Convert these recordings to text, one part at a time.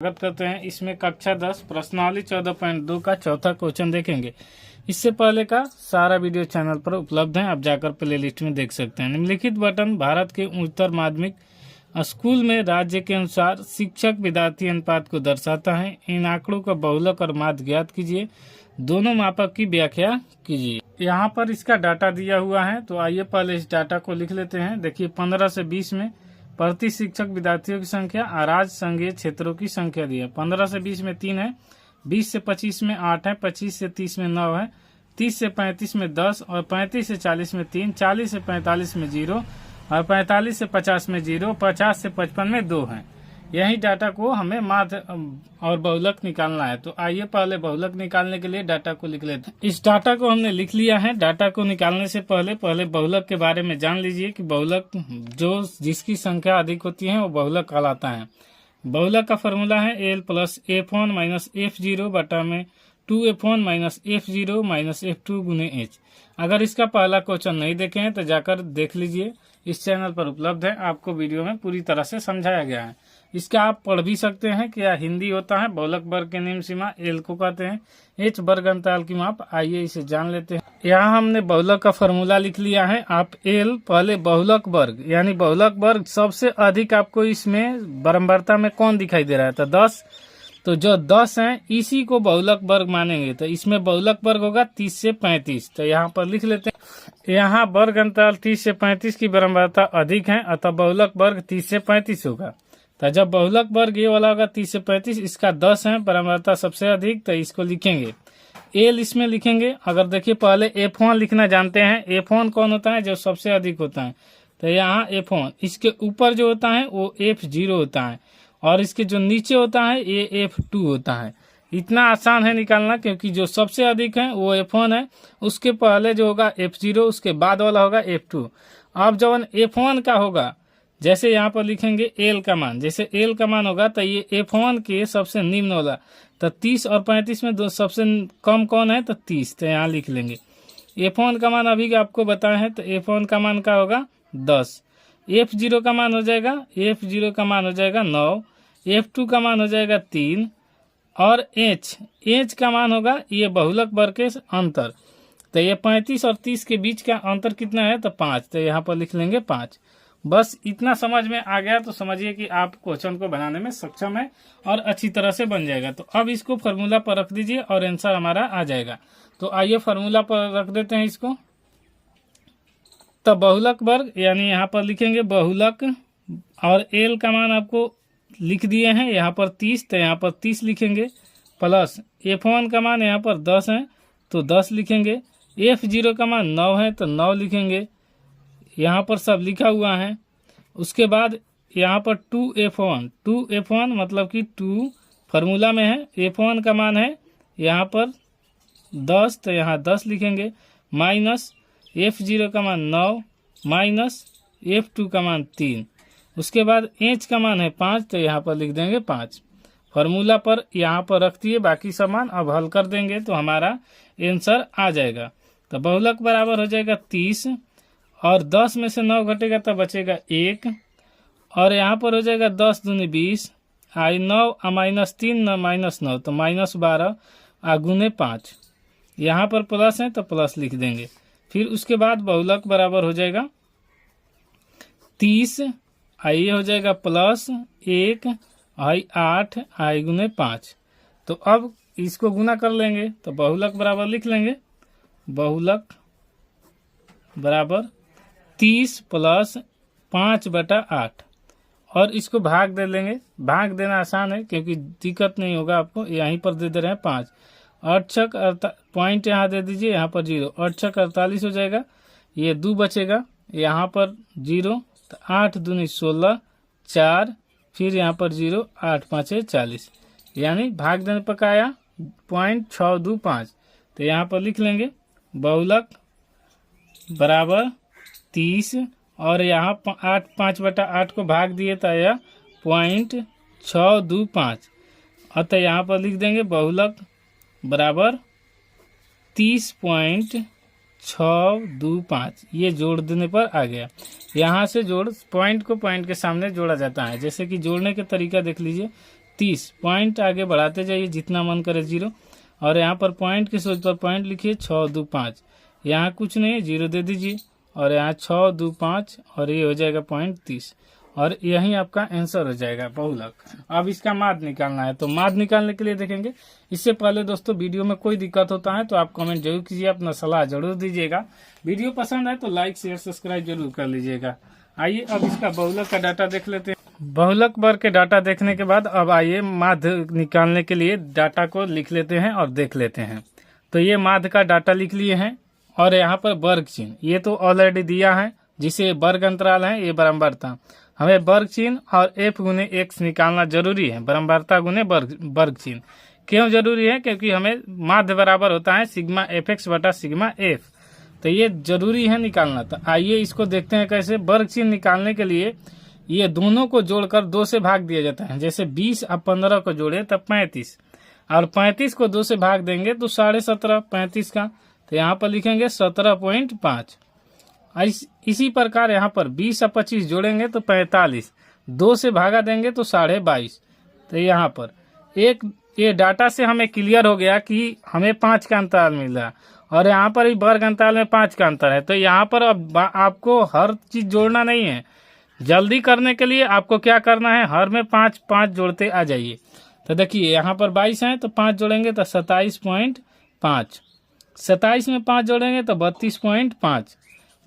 स्वागत करते हैं। इसमें कक्षा 10 प्रश्नावली 14.2 का चौथा क्वेश्चन देखेंगे। इससे पहले का सारा वीडियो चैनल पर उपलब्ध है, आप जाकर प्लेलिस्ट में देख सकते हैं। निम्नलिखित बटन भारत के उच्चतर माध्यमिक स्कूल में राज्य के अनुसार शिक्षक विद्यार्थी अनुपात को दर्शाता है। इन आंकड़ों का बहुलक और माध्य ज्ञात कीजिए। दोनों मापक की व्याख्या कीजिए। यहाँ पर इसका डाटा दिया हुआ है, तो आइए पहले इस डाटा को लिख लेते हैं। देखिए 15 से 20 में प्रति शिक्षक विद्यार्थियों की संख्या राज्य संघीय क्षेत्रों की संख्या दी है। 15 से 20 में 3 है, 20 से 25 में 8 है, 25 से 30 में 9 है, 30 से 35 में 10 और 35 से 40 में 3, 40 से 45 में 0 और 45 से 50 में 0, 50 से 55 में 2 है। यही डाटा को हमें माध्य और बहुलक निकालना है। तो आइए पहले बहुलक निकालने के लिए डाटा को लिख लेते हैं। इस डाटा को हमने लिख लिया है। डाटा को निकालने से पहले बहुलक के बारे में जान लीजिए कि बहुलक जिसकी संख्या अधिक होती है वो बहुलक कहलाता है। बहुलक का फॉर्मूला है L plus F1 minus F0 बटा में 2F1 minus F0 minus F2 गुने H। अगर इसका पहला क्वेश्चन नहीं देखे हैं तो जाकर देख लीजिए, इस चैनल पर उपलब्ध है। आपको वीडियो में पूरी तरह से समझाया गया है। इसका आप पढ़ भी सकते हैं। क्या हिंदी होता है बहुलक वर्ग के निम्न सीमा एल को कहते हैं, H वर्ग अंतराल की माप। आइए इसे जान लेते हैं। यहाँ हमने बहुलक का फॉर्मूला लिख लिया है। आप एल पहले बहुलक वर्ग यानी बहुलक वर्ग सबसे अधिक आपको इसमें बारंबारता में कौन दिखाई दे रहा है, तो 10। तो जो 10 है इसी को बहुलक वर्ग मानेंगे। तो इसमें बहुलक वर्ग होगा 30 से 35। तो यहाँ पर लिख लेते हैं। यहाँ वर्ग अंतराल 30 से 35 की बारंबारता अधिक है, अतः बहुलक वर्ग 30 से 35 होगा। तो जब बहुलक वर्ग ये वाला होगा 30 से 35, इसका 10 है, बारंबारता सबसे अधिक, तो इसको लिखेंगे एल इसमें लिखेंगे। अगर देखिए पहले F1 लिखना जानते हैं। F1 कौन होता है, जो सबसे अधिक होता है। तो यहाँ F1, इसके ऊपर जो होता है वो F0 होता है और इसके जो नीचे होता है ये F2 होता है। इतना आसान है निकालना, क्योंकि जो सबसे अधिक है वो F1 है, उसके पहले जो होगा F0, उसके बाद वाला होगा F2। अब जब F1 का होगा, जैसे यहाँ पर लिखेंगे एल का मान, जैसे एल का मान होगा तो ये F1 के सबसे निम्न वाला, तो 30 और 35 में दो सबसे कम कौन है, तो 30। तो यहाँ लिख लेंगे F1 का मान अभी आपको बताया है। तो F1 का मान का होगा 10, F0 का मान हो जाएगा 9, F2 का मान हो जाएगा 3 और H का मान होगा ये बहुलक वर्ग के अंतर। तो ये 35 और 30 के बीच का अंतर कितना है, तो 5। तो यहाँ पर लिख लेंगे 5। बस इतना समझ में आ गया तो समझिए कि आप क्वेश्चन को बनाने में सक्षम है और अच्छी तरह से बन जाएगा। तो अब इसको फार्मूला पर रख दीजिए और आंसर हमारा आ जाएगा। तो आइए फार्मूला पर रख देते हैं इसको। तो बहुलक वर्ग यानी यहाँ पर लिखेंगे बहुलक और एल का मान आपको लिख दिए हैं यहाँ पर 30, तो यहाँ पर 30 लिखेंगे, प्लस F1 का मान यहाँ पर 10 है तो 10 लिखेंगे, F0 का मान 9 है तो 9 लिखेंगे। यहाँ पर सब लिखा हुआ है। उसके बाद यहाँ पर 2F1 मतलब कि 2 फार्मूला में है। F1 का मान है यहाँ पर 10, तो यहाँ 10 लिखेंगे, माइनस F0 का मान 9 माइनस F2 का मान 3। उसके बाद H का मान है 5, तो यहाँ पर लिख देंगे 5। फार्मूला पर यहाँ पर रख दिए, बाकी सामान अब हल कर देंगे तो हमारा आंसर आ जाएगा। तो बहुलक बराबर हो जाएगा 30 और 10 में से 9 घटेगा तो बचेगा 1 और यहाँ पर हो जाएगा 10 दूनी 20, आई 9 माइनस 3 9 माइनस 9 तो माइनस 12 गुने 5। यहाँ पर प्लस है तो प्लस लिख देंगे। फिर उसके बाद बहुलक बराबर हो जाएगा 30, आई हो जाएगा प्लस 1 आई 8 आई गुने 5। तो अब इसको गुना कर लेंगे तो बहुलक बराबर लिख लेंगे, बहुलक बराबर 30 प्लस 5/8 और इसको भाग दे लेंगे। भाग देना आसान है क्योंकि दिक्कत नहीं होगा आपको। यहीं पर दे रहे हैं 5, 8 छक पॉइंट यहाँ दे दीजिए, यहाँ पर 0, 8 छक 48 हो जाएगा, ये 2 बचेगा, यहाँ पर 0, तो 8 दूनी 16, 4, फिर यहाँ पर 0, 8 5 40, यानी भाग देने पर का आया 0.625। तो यहाँ पर लिख लेंगे बहुलक बराबर 30 और यहाँ 5/8 को भाग दिए तो आया 0.625। अतः यहाँ पर लिख देंगे बहुलक बराबर 30.625। ये जोड़ देने पर आ गया। यहाँ से जोड़ पॉइंट को पॉइंट के सामने जोड़ा जाता है। जैसे कि जोड़ने के तरीका देख लीजिए, 30 पॉइंट आगे बढ़ाते जाइए जितना मन करे 0। और यहाँ पर पॉइंट की सोच पर पॉइंट लिखिए 6 2 5, यहाँ कुछ नहीं है 0 दे दीजिए और यहाँ 6 2 5 और ये हो जाएगा पॉइंट 30 और यही आपका आंसर हो जाएगा बहुलक। अब इसका माध्य निकालना है, तो माध्य निकालने के लिए देखेंगे। इससे पहले दोस्तों वीडियो में कोई दिक्कत होता है तो आप कमेंट जरूर कीजिए, अपना सलाह जरूर दीजिएगा। वीडियो पसंद है तो लाइक शेयर सब्सक्राइब जरूर कर लीजिएगा। आइए अब इसका बहुलक का डाटा देख लेते हैं। बहुलक वर्ग के डाटा देखने के बाद अब आइए माध्य निकालने के लिए डाटा को लिख लेते हैं और देख लेते हैं। तो ये माध्य का डाटा लिख लिए हैं और यहाँ पर वर्ग चिन्ह ये तो ऑलरेडी दिया है, जिसे वर्ग अंतराल है ये बारंबारता। हमें वर्ग चिन्ह और f गुने x निकालना जरूरी है, बारंबारता गुने वर्ग चिन्ह। क्यों जरूरी है? क्योंकि हमें माध्य बराबर होता है सिग्मा fx बटा सिग्मा f, तो ये जरूरी है निकालना। तो आइए इसको देखते हैं कैसे। वर्ग चिन्ह निकालने के लिए ये दोनों को जोड़कर 2 से भाग दिया जाता है। जैसे 20 और 15 को जोड़े तब 35 और 35 को 2 से भाग देंगे तो 17.5 35 का, तो यहाँ पर लिखेंगे 17.5। इसी प्रकार यहाँ पर 20 और 25 जोड़ेंगे तो 45, 2 से भागा देंगे तो 22.5। तो यहाँ पर एक ये डाटा से हमें क्लियर हो गया कि हमें 5 का अंतराल मिल रहा और यहाँ पर भी वर्ग अंतराल में 5 का अंतर है। तो यहाँ पर अब आपको हर चीज जोड़ना नहीं है, जल्दी करने के लिए आपको क्या करना है, हर में 5 5 जोड़ते आ जाइए। तो देखिए यहाँ पर 22 है तो 5 जोड़ेंगे तो 27.5, 27 में 5 जोड़ेंगे तो 32.5,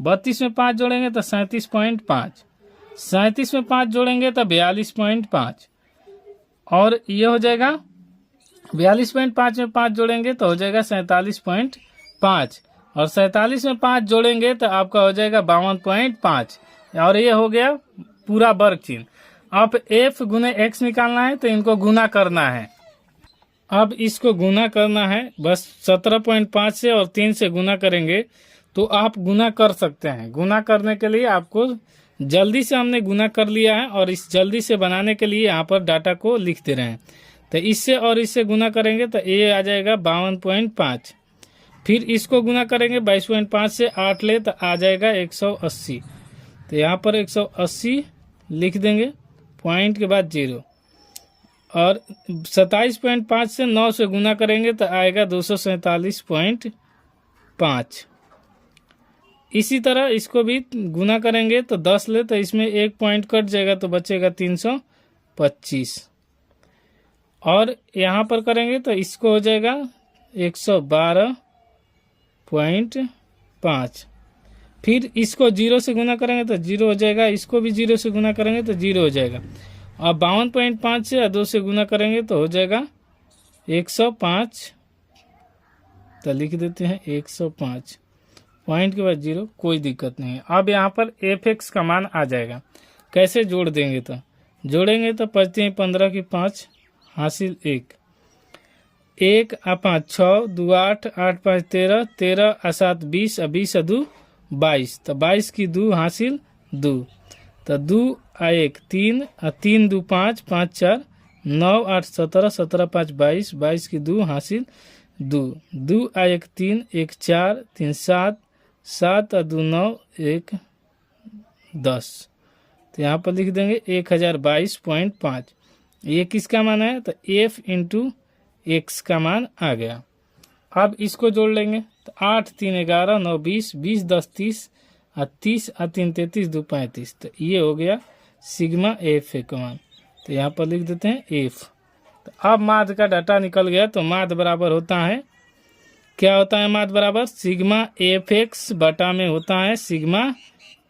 32 में 5 जोड़ेंगे तो 37.5, 37 में 5 जोड़ेंगे तो 42.5 और ये हो जाएगा 42.5 में 5 जोड़ेंगे तो हो जाएगा 47.5 और 47 में 5 जोड़ेंगे तो आपका हो जाएगा 52.5 और ये हो गया पूरा वर्ग चिन्ह। अब f गुने x निकालना है तो इनको गुना करना है। अब इसको गुना करना है बस 17.5 से और 3 से गुना करेंगे तो आप गुना कर सकते हैं। गुना करने के लिए आपको जल्दी से हमने गुना कर लिया है और इस जल्दी से बनाने के लिए यहाँ पर डाटा को लिखते रहें। तो इससे और इससे गुना करेंगे तो ये आ जाएगा 52.5, फिर इसको गुना करेंगे 22.5 से 8 ले तो आ जाएगा 180। तो यहाँ पर 180 लिख देंगे पॉइंट के बाद 0 और 27.5 से 9 से गुना करेंगे तो आएगा 247.5। इसी तरह इसको भी गुना करेंगे तो 10 ले तो इसमें 1 पॉइंट कट जाएगा तो बचेगा 325 और यहाँ पर करेंगे तो इसको हो जाएगा 112.5। फिर इसको 0 से गुना करेंगे तो 0 हो जाएगा, इसको भी 0 से गुना करेंगे तो 0 हो जाएगा और 52.5 से 2 से गुना करेंगे तो हो जाएगा 105। तो लिख देते हैं 105 पॉइंट के बाद 0, कोई दिक्कत नहीं है। अब यहाँ पर fx का मान आ जाएगा। कैसे जोड़ देंगे? तो जोड़ेंगे तो 5 15 की 5 हासिल 1 1 आ 5 6 2 8 8 5 13 13 आ 7 20 आ 20 आ 2 22, तो 22 की 2 हासिल 2, तो 2 आ 1 3 आ 3 2 5 5 4 9 8 17 17 5 22 22 की 2 हासिल 2 2 आ 1 3 1 4 3 7 7 आ 2 9 1 10। तो यहाँ पर लिख देंगे 1022.5। ये किसका मान है? तो f इंटू एक्स का मान आ गया। अब इसको जोड़ लेंगे तो 8 3 11 9 20 20 10 30 और 30 और 3 33 2 35। तो ये हो गया सिग्मा एफ का मान। तो यहाँ पर लिख देते हैं एफ। तो अब माध्य का डाटा निकल गया। तो माध्य बराबर होता है, क्या होता है माध्य बराबर? सिग्मा एफ एक्स बटा में होता है सिग्मा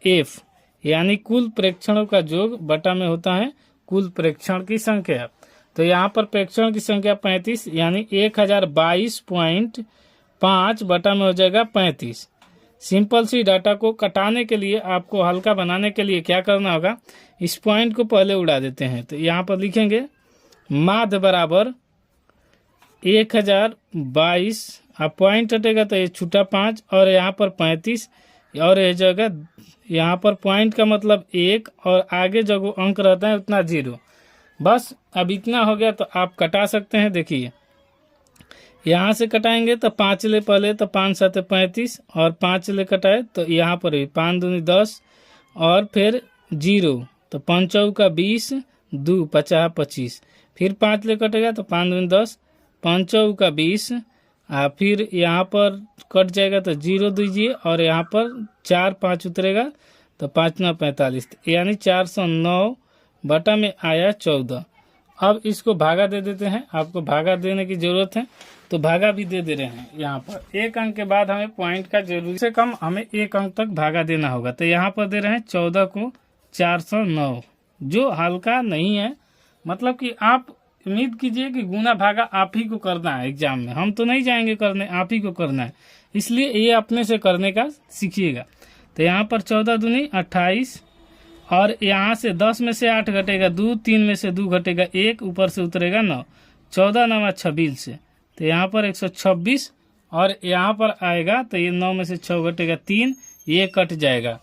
एफ, यानी कुल प्रेक्षणों का योग बटा में होता है कुल प्रेक्षण की संख्या। तो यहाँ पर प्रेक्षण की संख्या 35 यानी 1022.5 बटा में हो जाएगा 35। सिंपल सी डाटा को कटाने के लिए, आपको हल्का बनाने के लिए क्या करना होगा, इस पॉइंट को पहले उड़ा देते हैं। तो यहाँ पर लिखेंगे माध्य बराबर 1022, अब पॉइंट हटेगा तो ये छूटा 5 और यहाँ पर 35 और ये जगह, यहाँ पर पॉइंट का मतलब 1 और आगे जो अंक रहता है उतना 0। बस अब इतना हो गया तो आप कटा सकते हैं। देखिए यहाँ से कटाएंगे तो 5 ले पहले, तो 5 7 35 और 5 ले कटाए तो यहाँ पर भी 5 दूनी 10 और फिर 0, तो 5 का 20 2 50 25 फिर 5 ले कटेगा तो 5 दूनी 10, 5 चौका 20, फिर यहाँ पर कट जाएगा तो 0 दीजिए और यहाँ पर 4 5 उतरेगा तो 5 9 45, यानी 409 बटा में आया 14। अब इसको भागा दे देते हैं, आपको भागा देने की जरूरत है तो भागा भी दे रहे हैं। यहाँ पर 1 अंक के बाद हमें पॉइंट का जरूरी से कम हमें 1 अंक तक भागा देना होगा। तो यहाँ पर दे रहे हैं 14 को 409, जो हल्का नहीं है। मतलब कि आप उम्मीद कीजिए कि गुना भागा आप ही को करना है एग्जाम में, हम तो नहीं जाएंगे करने, आप ही को करना है, इसलिए ये अपने से करने का सीखिएगा। तो यहाँ पर 14 दूनी 28 और यहाँ से 10 में से 8 घटेगा 2, 3 में से 2 घटेगा 1, ऊपर से उतरेगा 9, 14 9 26 से, तो यहाँ पर 126 और यहाँ पर आएगा तो ये 9 में से 6 घटेगा 3, ये कट जाएगा।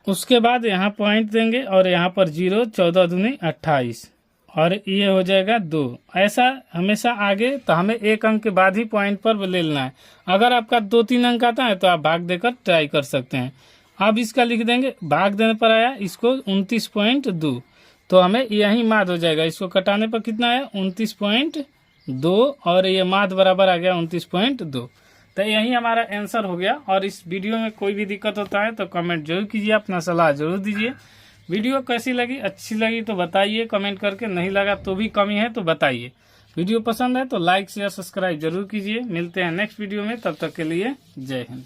उसके बाद यहाँ पॉइंट देंगे और यहाँ पर 0, 14 दूनी 28 और ये हो जाएगा 2। ऐसा हमेशा आगे तो हमें 1 अंक के बाद ही पॉइंट पर ले लेना है। अगर आपका 2-3 अंक आता है तो आप भाग देकर ट्राई कर सकते हैं। अब इसका लिख देंगे, भाग देने पर आया इसको 29.2, तो हमें यही माद हो जाएगा। इसको कटाने पर कितना आया 29.2 और ये माद बराबर आ गया 29.2। तो यही हमारा आंसर हो गया। और इस वीडियो में कोई भी दिक्कत होता है तो कमेंट जरूर कीजिए, अपना सलाह जरूर दीजिए। वीडियो कैसी लगी, अच्छी लगी तो बताइए कमेंट करके, नहीं लगा तो भी कमी है तो बताइए। वीडियो पसंद है तो लाइक शेयर सब्सक्राइब जरूर कीजिए। मिलते हैं नेक्स्ट वीडियो में, तब तक के लिए जय हिंद।